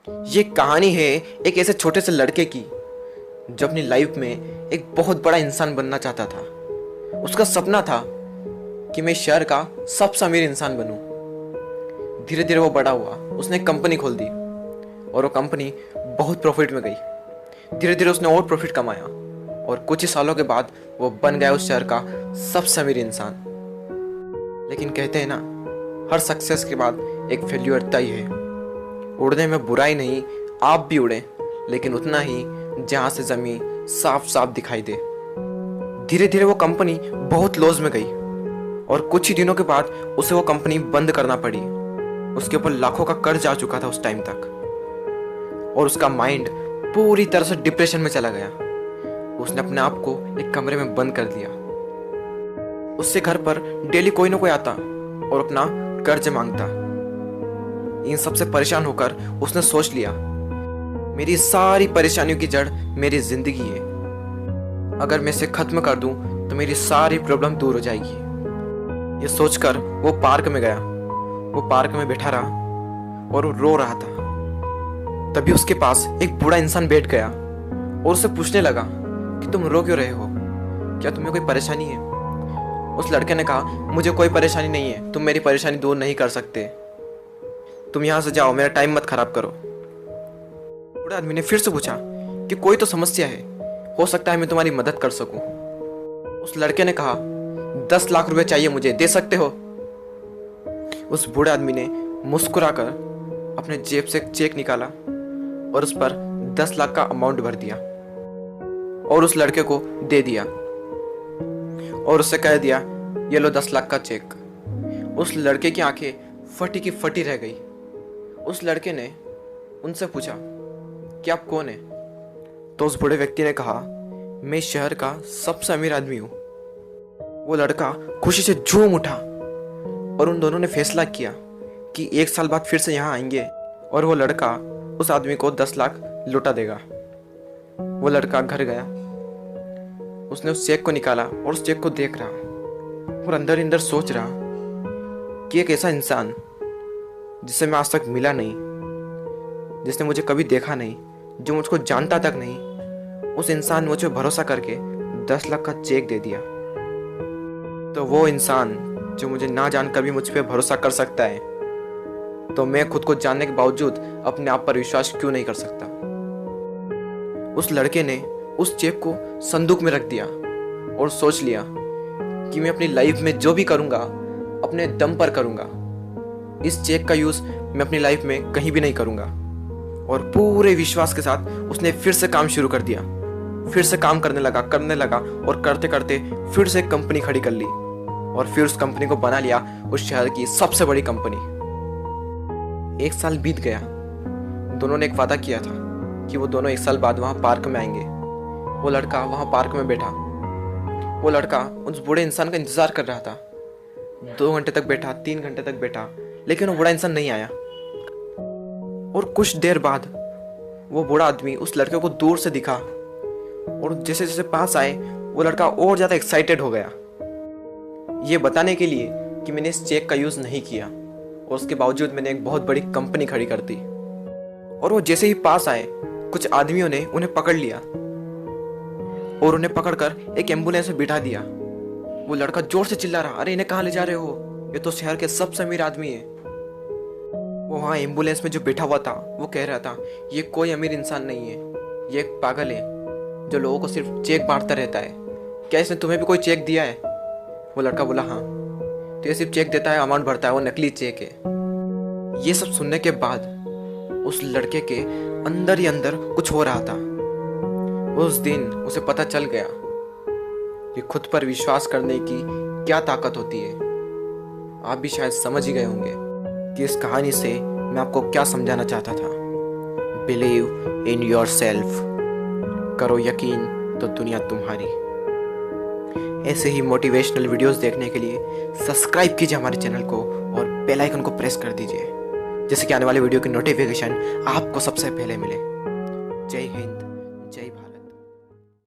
ये कहानी है एक ऐसे छोटे से लड़के की जो अपनी लाइफ में एक बहुत बड़ा इंसान बनना चाहता था। उसका सपना था कि मैं शहर का सबसे अमीर इंसान बनूं। धीरे धीरे वो बड़ा हुआ, उसने एक कंपनी खोल दी और वो कंपनी बहुत प्रॉफिट में गई। धीरे धीरे उसने और प्रॉफिट कमाया और कुछ ही सालों के बाद वो बन गया उस शहर का सबसे अमीर इंसान। लेकिन कहते हैं ना, हर सक्सेस के बाद एक फेल्यूर तय है। उड़ने में बुराई नहीं, आप भी उड़े, लेकिन उतना ही जहां से जमीन साफ साफ दिखाई दे। धीरे धीरे वो कंपनी बहुत लॉस में गई और कुछ ही दिनों के बाद उसे वो कंपनी बंद करना पड़ी। उसके ऊपर लाखों का कर्ज आ चुका था उस टाइम तक और उसका माइंड पूरी तरह से डिप्रेशन में चला गया। उसने अपने आप को एक कमरे में बंद कर दिया। उससे घर पर डेली कोई ना कोई आता और अपना कर्ज मांगता। इन सबसे परेशान होकर उसने सोच लिया, मेरी सारी परेशानियों की जड़ मेरी जिंदगी है। अगर मैं इसे खत्म कर दूं तो मेरी सारी प्रॉब्लम दूर हो जाएगी। ये सोचकर वो पार्क में गया। वो पार्क में बैठा रहा और वो रो रहा था। तभी उसके पास एक बूढ़ा इंसान बैठ गया और उससे पूछने लगा कि तुम रो क्यों रहे हो, क्या तुम्हें कोई परेशानी है? उस लड़के ने कहा, मुझे कोई परेशानी नहीं है, तुम मेरी परेशानी दूर नहीं कर सकते, तुम यहां से जाओ, मेरा टाइम मत खराब करो। बूढ़े आदमी ने फिर से पूछा कि कोई तो समस्या है, हो सकता है मैं तुम्हारी मदद कर सकूं। उस लड़के ने कहा, 10 लाख रुपए चाहिए मुझे, दे सकते हो? उस बूढ़े आदमी ने मुस्कुराकर अपने जेब से एक चेक निकाला और उस पर 10 लाख का अमाउंट भर दिया और उस लड़के को दे दिया और उससे कह दिया, ये लो 10 लाख का चेक। उस लड़के की आंखें फटी की फटी रह गई। उस लड़के ने उनसे पूछा कि आप कौन है? तो उस बूढ़े व्यक्ति ने कहा, मैं शहर का सबसे अमीर आदमी हूं। वो लड़का खुशी से झूम उठा और उन दोनों ने फैसला किया कि 1 साल बाद फिर से यहां आएंगे और वो लड़का उस आदमी को 10 लाख लौटा देगा। वो लड़का घर गया, उसने उस चेक को निकाला और उस चेक को देख रहा और अंदर अंदर सोच रहा कि एक ऐसा इंसान जिससे मैं आज तक मिला नहीं, जिसने मुझे कभी देखा नहीं, जो मुझको जानता तक नहीं, उस इंसान ने मुझे भरोसा करके 10 लाख का चेक दे दिया। तो वो इंसान जो मुझे ना जानकर भी मुझ पर भरोसा कर सकता है, तो मैं खुद को जानने के बावजूद अपने आप पर विश्वास क्यों नहीं कर सकता? उस लड़के ने उस चेक को संदूक में रख दिया और सोच लिया कि मैं अपनी लाइफ में जो भी करूंगा अपने दम पर करूंगा। इस चेक का यूज मैं अपनी लाइफ में कहीं भी नहीं करूंगा। और पूरे विश्वास के साथ उसने फिर से काम शुरू कर दिया। फिर से काम करने लगा और करते करते फिर से एक कंपनी खड़ी कर ली और फिर उस कंपनी को बना लिया उस शहर की सबसे बड़ी कंपनी। 1 साल बीत गया। दोनों ने एक वादा किया था कि वो दोनों 1 साल बाद वहां पार्क में आएंगे। वो लड़का वहां पार्क में बैठा। वो लड़का उस बूढ़े इंसान का इंतजार कर रहा था। 2 घंटे तक बैठा, 3 घंटे तक बैठा, लेकिन वो बूढ़ा इंसान नहीं आया। और कुछ देर बाद वो बूढ़ा आदमी उस लड़के को दूर से दिखा और जैसे जैसे पास आए वो लड़का और ज्यादा एक्साइटेड हो गया, ये बताने के लिए कि मैंने इस चेक का यूज नहीं किया और उसके बावजूद मैंने एक बहुत बड़ी कंपनी खड़ी कर दी। और वो जैसे ही पास आए, कुछ आदमियों ने उन्हें पकड़ लिया और उन्हें पकड़कर एक एम्बुलेंस में बिठा दिया। वो लड़का जोर से चिल्ला रहा, अरे इन्हें कहाँ ले जा रहे हो, ये तो शहर के सबसे अमीर आदमी है। वो वहाँ एम्बुलेंस में जो बैठा हुआ था वो कह रहा था, ये कोई अमीर इंसान नहीं है, ये एक पागल है जो लोगों को सिर्फ चेक बांटता रहता है। क्या इसने तुम्हें भी कोई चेक दिया है? वो लड़का बोला, हाँ। तो ये सिर्फ चेक देता है, अमाउंट भरता है, वो नकली चेक है। ये सब सुनने के बाद उस लड़के के अंदर ही अंदर कुछ हो रहा था। उस दिन उसे पता चल गया कि खुद पर विश्वास करने की क्या ताकत होती है। आप भी शायद समझ ही गए होंगे कि इस कहानी से मैं आपको क्या समझाना चाहता था। बिलीव इन योर सेल्फ, करो यकीन तो दुनिया तुम्हारी। ऐसे ही मोटिवेशनल वीडियोस देखने के लिए सब्सक्राइब कीजिए हमारे चैनल को और बेल आइकन को प्रेस कर दीजिए, जिससे कि आने वाले वीडियो की नोटिफिकेशन आपको सबसे पहले मिले। जय हिंद।